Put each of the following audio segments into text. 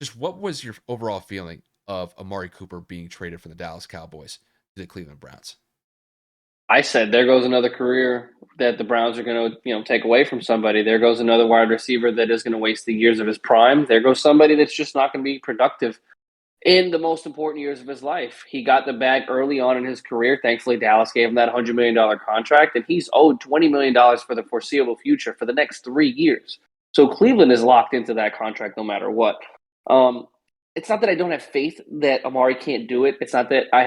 Just what was your overall feeling of Amari Cooper being traded from the Dallas Cowboys to the Cleveland Browns? I said there goes another career that the Browns are going to, take away from somebody. There goes another wide receiver that is going to waste the years of his prime. There goes somebody that's just not going to be productive in the most important years of his life. He got the bag early on in his career. Thankfully, Dallas gave him that $100 million contract, and he's owed $20 million for the foreseeable future for the next 3 years. So Cleveland is locked into that contract no matter what. Um, it's not that I don't have faith that Amari can't do it. It's not that I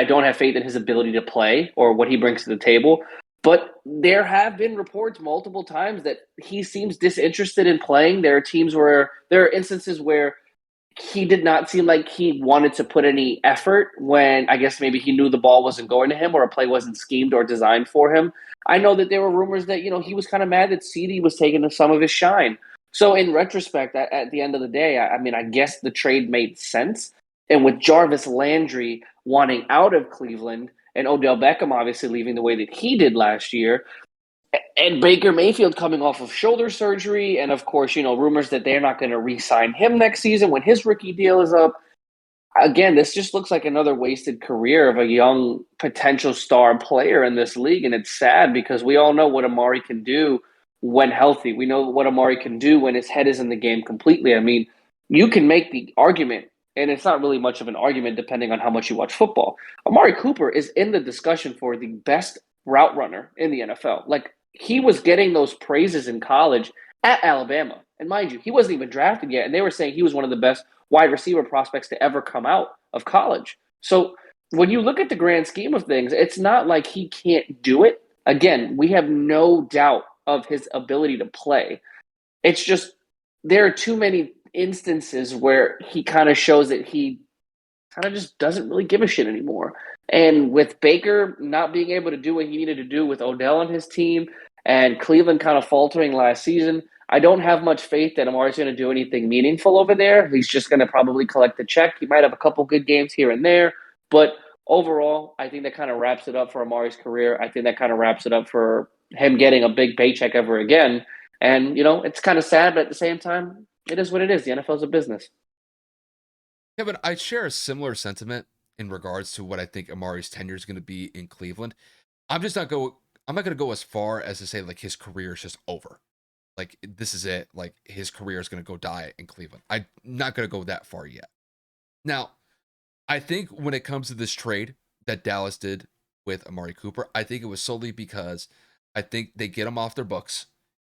don't have faith in his ability to play or what he brings to the table. But there have been reports multiple times that he seems disinterested in playing. There are instances where he did not seem like he wanted to put any effort when I guess maybe he knew the ball wasn't going to him or a play wasn't schemed or designed for him. I know that there were rumors that, he was kind of mad that CD was taking some of his shine. So in retrospect, at the end of the day, I mean, I guess the trade made sense. And with Jarvis Landry wanting out of Cleveland and Odell Beckham obviously leaving the way that he did last year, and Baker Mayfield coming off of shoulder surgery, and of course, rumors that they're not going to re-sign him next season when his rookie deal is up. Again, this just looks like another wasted career of a young potential star player in this league, and it's sad because we all know what Amari can do when healthy. We know what Amari can do when his head is in the game completely. I mean, you can make the argument, and it's not really much of an argument depending on how much you watch football. Amari Cooper is in the discussion for the best route runner in the NFL. Like, he was getting those praises in college at Alabama. And mind you, he wasn't even drafted yet, and they were saying he was one of the best wide receiver prospects to ever come out of college. So when you look at the grand scheme of things, it's not like he can't do it. Again, we have no doubt of his ability to play. It's just there are too many instances where he kind of shows that he kind of just doesn't really give a shit anymore. And with Baker not being able to do what he needed to do with Odell and his team, and Cleveland kind of faltering last season, I don't have much faith that Amari's going to do anything meaningful over there. He's just going to probably collect the check. He might have a couple good games here and there, but overall, I think that kind of wraps it up for Amari's career. I think that kind of wraps it up for him getting a big paycheck ever again. And it's kind of sad, but at the same time, it is what it is. The NFL's a business. Kevin, I share a similar sentiment in regards to what I think Amari's tenure is going to be in Cleveland. I'm just not go. I'm not going to go as far as to say like his career is just over. Like this is it. Like his career is going to go die in Cleveland. I'm not going to go that far yet. Now, I think when it comes to this trade that Dallas did with Amari Cooper, I think it was solely because I think they get him off their books.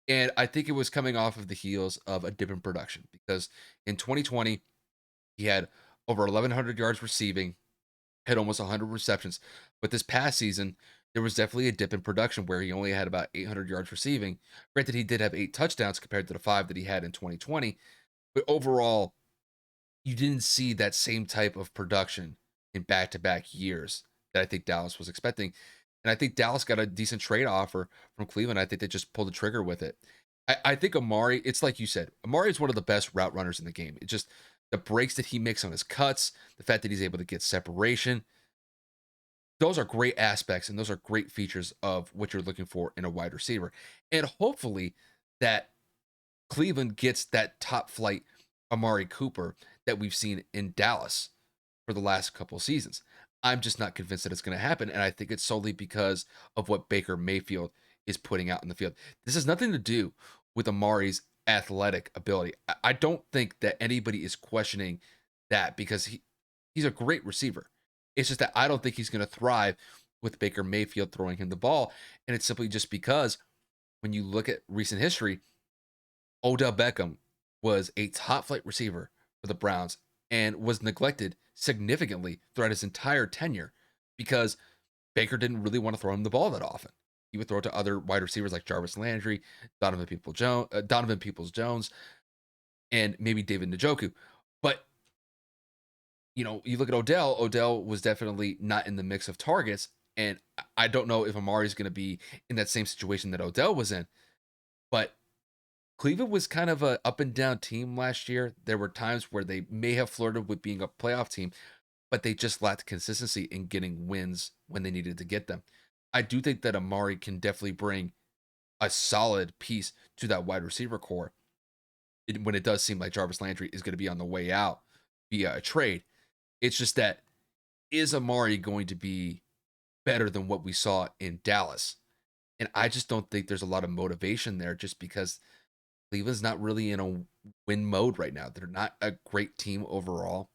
And I think it was coming off of the heels of a dip in production because in 2020, he had over 1,100 yards receiving, had almost 100 receptions. But this past season, there was definitely a dip in production where he only had about 800 yards receiving. Granted, he did have 8 touchdowns compared to the 5 that he had in 2020. But overall, you didn't see that same type of production in back to back years that I think Dallas was expecting. And I think Dallas got a decent trade offer from Cleveland. I think they just pulled the trigger with it. I think Amari, it's like you said, Amari is one of the best route runners in the game. It just the breaks that he makes on his cuts, the fact that he's able to get separation, those are great aspects and those are great features of what you're looking for in a wide receiver. And hopefully that Cleveland gets that top flight Amari Cooper that we've seen in Dallas for the last couple of seasons. I'm just not convinced that it's going to happen. And I think it's solely because of what Baker Mayfield is putting out in the field. This has nothing to do with Amari's athletic ability. I don't think that anybody is questioning that because he's a great receiver. It's just that I don't think he's going to thrive with Baker Mayfield throwing him the ball. And it's simply just because when you look at recent history, Odell Beckham was a top flight receiver for the Browns and was neglected significantly throughout his entire tenure because Baker didn't really want to throw him the ball that often. He would throw it to other wide receivers like Jarvis Landry, Donovan Peoples Jones, and maybe David Njoku. But you look at Odell. Odell was definitely not in the mix of targets, and I don't know if Amari is going to be in that same situation that Odell was in. But Cleveland was kind of a up and down team last year. There were times where they may have flirted with being a playoff team, but they just lacked consistency in getting wins when they needed to get them. I do think that Amari can definitely bring a solid piece to that wide receiver core. when it does seem like Jarvis Landry is going to be on the way out via a trade. It's just that, is Amari going to be better than what we saw in Dallas? And I just don't think there's a lot of motivation there just because Cleveland's not really in a win mode right now. They're not a great team overall.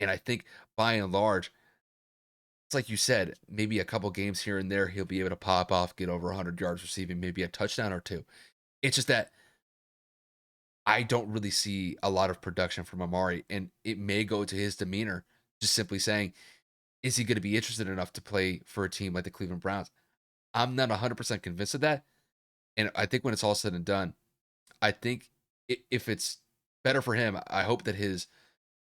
And I think by and large, it's like you said, maybe a couple games here and there, he'll be able to pop off, get over 100 yards receiving, maybe a touchdown or two. It's just that I don't really see a lot of production from Amari, and it may go to his demeanor, just simply saying, is he going to be interested enough to play for a team like the Cleveland Browns? I'm not 100% convinced of that. And I think when it's all said and done, I think if it's better for him, I hope that his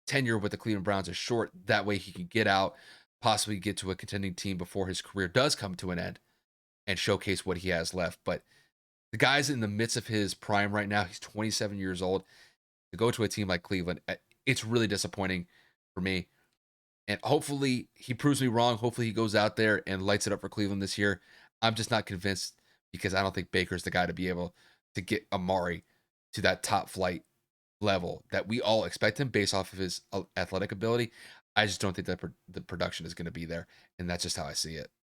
tenure with the Cleveland Browns is short. That way he can get out, possibly get to a contending team before his career does come to an end and showcase what he has left. But the guy's in the midst of his prime right now. He's 27 years old. To go to a team like Cleveland, it's really disappointing for me. And hopefully he proves me wrong. Hopefully he goes out there and lights it up for Cleveland this year. I'm just not convinced because I don't think Baker's the guy to be able to get Amari to that top flight level that we all expect him based off of his athletic ability. I just don't think that the production is going to be there. And that's just how I see it.